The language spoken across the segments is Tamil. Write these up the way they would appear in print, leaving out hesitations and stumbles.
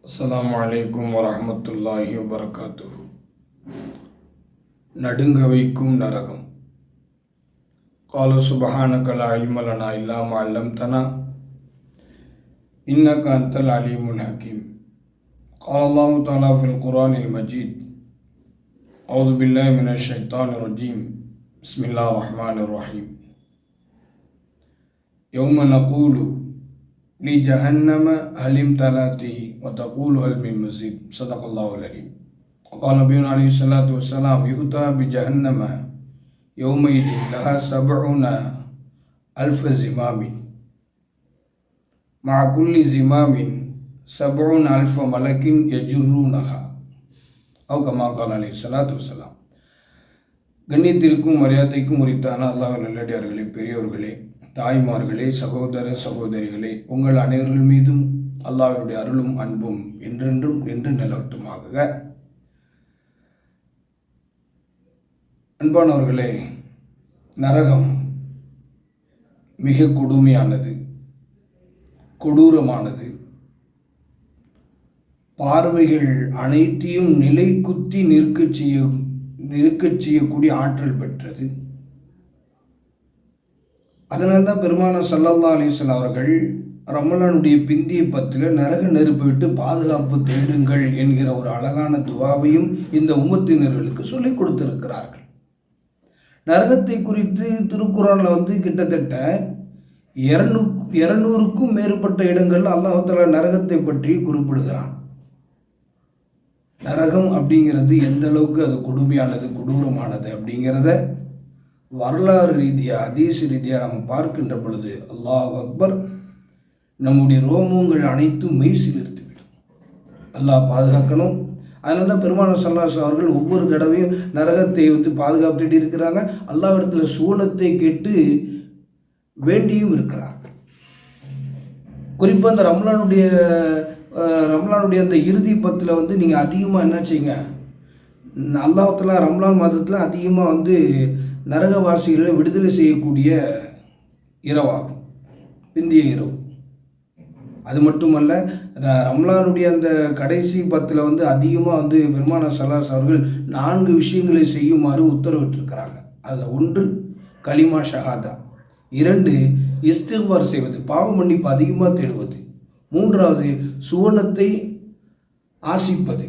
அஸ்ஸலாமு அலைக்கும் வரஹ்மத்துல்லாஹி வபரகாத்துஹு. நடுங்க வைக்கும் நரகம். கால சுபஹானக லா இல்ம லனா இல்லா மா அல்லம்தனா இன்னக அன்தல் அலீமுல் ஹக்கீம். கால அல்லாஹு தஆலா ஃபில் குர்ஆனில் மஜீத். அஊது பில்லாஹி மினஷ் ஷைத்தானிர் ரஜீம். பிஸ்மில்லாஹிர் ரஹ்மானிர் ரஹீம். யௌம நகூலு லி ஜஹன்னம ஹலிம் தலாத்தி வதகூலு ஹல் மின் மஸீத். ஸதகல்லாஹுல் அலீம். قال نبينا عليه الصلاة والسلام يؤتى بجهنم يومئذ لها 70,000 زمام مع كل زمام 70,000 ملك يجرونها أو كما قال عليه الصلاة والسلام. கண்ணியத்திற்கும் மரியாதைக்கும் உரித்தான அல்லாஹ்வின் நல்லடியார்களே, பெரியோர்களே, தாய்மார்களே, சகோதர சகோதரிகளே, உங்கள் அனைவர்கள் மீதும் அல்லாஹ்வுடைய அருளும் அன்பும் என்றென்றும் நின்று நிலவட்டுமாக. அன்பானவர்களே, நரகம் மிக கொடுமையானது, கொடூரமானது. பார்வைகள் அனைத்தையும் நிலை குத்தி நிற்கச் செய்யக்கூடிய ஆற்றல் பெற்றது. அதனால்தான் பெருமானார் ஸல்லல்லாஹு அலைஹி வஸல்லம் அவர்கள் ரமலானுடைய பிந்திய பத்தில் நரக நெருப்பை விட்டு பாதுகாப்பு தேடுங்கள் என்கிற ஒரு அழகான துவாவையும் இந்த உம்மத்தினர்களுக்கு சொல்லிக் கொடுத்திருக்கிறார்கள். நரகத்தை குறித்து திருக்குர்ஆனில் கிட்டத்தட்ட 200க்கும் மேற்பட்ட இடங்கள் அல்லாஹ் தஆலா நரகத்தை பற்றி குறிப்பிடுகிறான். நரகம் அப்படிங்கிறது எந்த அளவுக்கு அது கொடுமையானது, கொடூரமானது அப்படிங்கிறத வரலாறு ரீதியாக, ஹதீஸ் ரீதியாக நம்ம பார்க்கின்ற பொழுது அல்லாஹ் அக்பர், நம்முடைய ரோமங்கள் அனைத்தும் மெய் சிலிர்த்துவிடும். அல்லாஹ் பாதுகாக்கணும். அதனால தான் பெருமானார் ஸல்லல்லாஹு அலைஹி வஸல்லம் அவர்கள் ஒவ்வொரு தடவையும் நரகத்தை பாதுகாத்துட்டு இருக்கிறாங்க. அல்லாஹ்விடத்தில் சுவனத்தை கேட்டு வேண்டியும் இருக்கிறார்கள். குறிப்பாக அந்த ரமலானுடைய அந்த இறுதி பத்தில் நீங்கள் அதிகமாக என்ன செய்யுங்க, அல்லாஹ் தஆலா ரமலான் மாதத்தில் அதிகமாக நரகவாசிகளை விடுதலை செய்யக்கூடிய இரவாகும், பிந்திய இரவு. அது மட்டுமல்ல, ரமலானுடைய அந்த கடைசி பத்தில் அதிகமாக பெருமானார் ஸல்லல்லாஹு அலைஹி வஸல்லம் அவர்கள் 4 விஷயங்களை செய்யுமாறு உத்தரவிட்டிருக்கிறாங்க. அதில் 1 கலிமா ஷஹாதா, 2 இஸ்திக்பார் செய்வது, பாவ மன்னிப்பு அதிகமாக தேடுவது, 3வது சுவனத்தை ஆசிப்பது,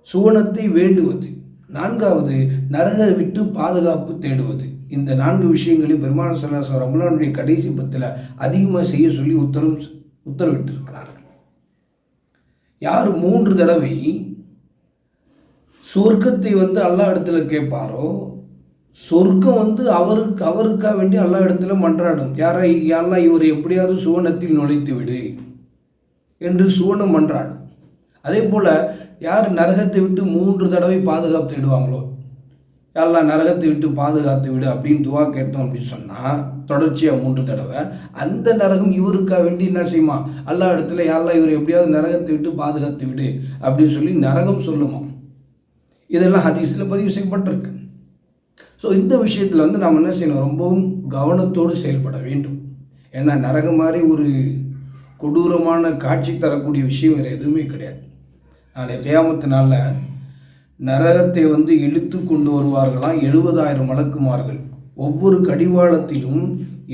சுவனத்தை வேண்டுவது, 4வது நரக விட்டு பாதுகாப்பு தேடுவது. இந்த 4 விஷயங்களையும் பெருமானார் ஸல்லல்லாஹு அலைஹி வஸல்லம் ரமலானுடைய கடைசி பத்தில் அதிகமாக செய்ய சொல்லி உத்தரவிட்டிருக்கிறார்கள். யார் 3 தடவை சொர்க்கத்தை அல்லாஹ் இடத்துல கேட்பாரோ, சொர்க்கம் அவருக்காக வேண்டி அல்லாஹ் இடத்துல மன்றாடும். யாரெல்லாம் இவரை எப்படியாவது சுவனத்தில் நுழைத்து விடு என்று சுவனம் மன்றாடும். அதே போல் யார் நரகத்தை விட்டு 3 தடவை பாதுகாப்பு தேடுவாங்களோ, யாரெல்லாம் நரகத்தை விட்டு பாதுகாத்து விடு அப்படின்னு துவா கேட்டோம் அப்படின்னு சொன்னால், தொடர்ச்சியாக 3 தடவை அந்த நரகம் இவருக்காக வேண்டி என்ன செய்யுமா, அல்லாஹ் இடத்துல யாரெல்லாம் இவர் எப்படியாவது நரகத்தை விட்டு பாதுகாத்து விடு அப்படின்னு சொல்லி நரகம் சொல்லுமா. இதெல்லாம் ஹதீஸில் பதிவு செய்யப்பட்டிருக்கு. ஸோ இந்த விஷயத்தில் நாம் என்ன செய்யணும், ரொம்பவும் கவனத்தோடு செயல்பட வேண்டும். ஏன்னா நரகம் மாதிரி ஒரு கொடூரமான காட்சி தரக்கூடிய விஷயம் வேறு எதுவுமே கிடையாது. நாளை கியாமத்து நாளில் நரகத்தை இழுத்து கொண்டு வருவார்களாம் 70,000 மலக்குமார்கள். ஒவ்வொரு கடிவாளத்திலும்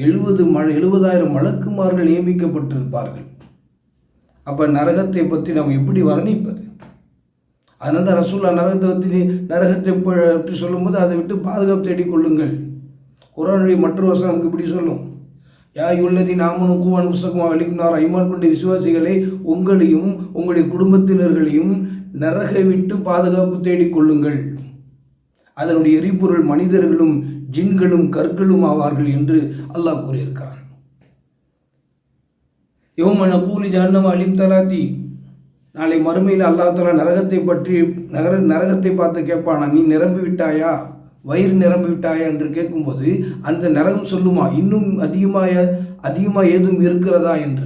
70,000 மலக்குமார்கள் நியமிக்கப்பட்டிருப்பார்கள். அப்போ நரகத்தை பற்றி நாம் எப்படி வர்ணிப்பது? அதனால தான் ரசூலுல்லாஹ் நரகத்தை பற்றி சொல்லும்போது அதை விட்டு பாதுகாப்பு தேடிக்கொள்ளுங்கள். குர்ஆனுடைய மற்றொரு வசனம் நமக்கு இப்படி சொல்லும், யா அய்யுஹல்லதீன ஆமனூ கூ அன்ஃபுஸக்கும் வ அஹ்லீக்கும் நாரா, ஈமான் கொண்ட விசுவாசிகளை உங்களையும் உங்களுடைய குடும்பத்தினர்களையும் நரகை விட்டு பாதுகாப்பு தேடிக்கொள்ளுங்கள். அதனுடைய எரிபொருள் மனிதர்களும் ஜின்களும் கற்களும் ஆவார்கள் என்று அல்லாஹ் கூறியிருக்கிறான். யௌம நகூலு ஜஹன்னம ஹலிம் தலாத்தி, நாளை மறுமையில் அல்லாஹ் தஆலா நரகத்தை பார்த்து கேட்பானா, நீ நிரம்பி விட்டாயா, வயிறு நிரம்பி விட்டாயா என்று கேட்கும்போது அந்த நரகம் சொல்லுமா, இன்னும் அதிகமாக ஏதும் இருக்கிறதா என்று.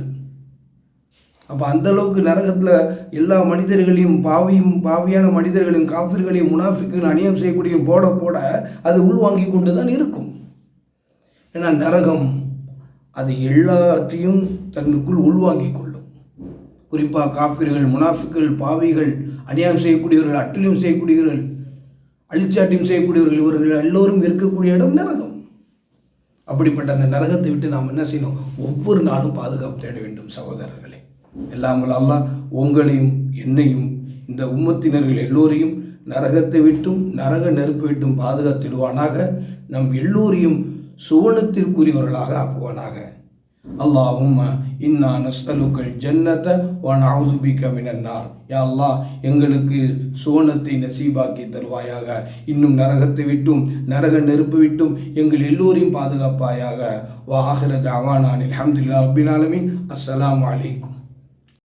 அப்போ அந்தளவுக்கு நரகத்தில் எல்லா மனிதர்களையும் பாவியான மனிதர்களையும் காஃபிர்களையும் முனாஃபிக்குகள் அநியாயம் செய்யக்கூடிய போட அது உள்வாங்கி கொண்டு தான் இருக்கும். ஏன்னா நரகம் அது எல்லாத்தையும் தன்னுக்குள் உள்வாங்கி கொள்ளும். குறிப்பாக காஃபிர்கள், முனாஃபிக்கள், பாவிகள், அநியாயம் செய்யக்கூடியவர்கள், அட்டூழியம் செய்யக்கூடியவர்கள், அழிச்சாட்டியம் செய்யக்கூடியவர்கள், இவர்கள் எல்லோரும் இருக்கக்கூடிய இடம் நரகம். அப்படிப்பட்ட அந்த நரகத்தை விட்டு நாம் என்ன செய்யணும்? ஒவ்வொரு நாளும் பாதுகாப்பு தேட வேண்டும் சகோதரர்களே. எல்லாம் அல்லாஹ் உங்களையும் என்னையும் இந்த உம்மத்தினர்கள் எல்லோரையும் நரகத்தை விட்டும் நரக நெருப்பு விட்டும் பாதுகாத்திடுவானாக. நம் எல்லோரையும் சுவனத்திற்குரியவர்களாக ஆக்குவானாக. அல்லாஹும்ம இன்னா நஸ்அலுக்கல் ஜன்னத வ நஅூது பிக மினன் நார். யா அல்லாஹ், எங்களுக்கு சுவனத்தை நசீபாக்கி தருவாயாக. இன்னும் நரகத்தை விட்டும் நரக நெருப்பு விட்டும் எங்கள் எல்லோரையும் பாதுகாப்பாயாக. வ ஆகிரு தஅவானா அல்ஹம்துலில்லாஹி ரப்பில் ஆலமீன். அஸ்ஸலாமு அலைக்கும்.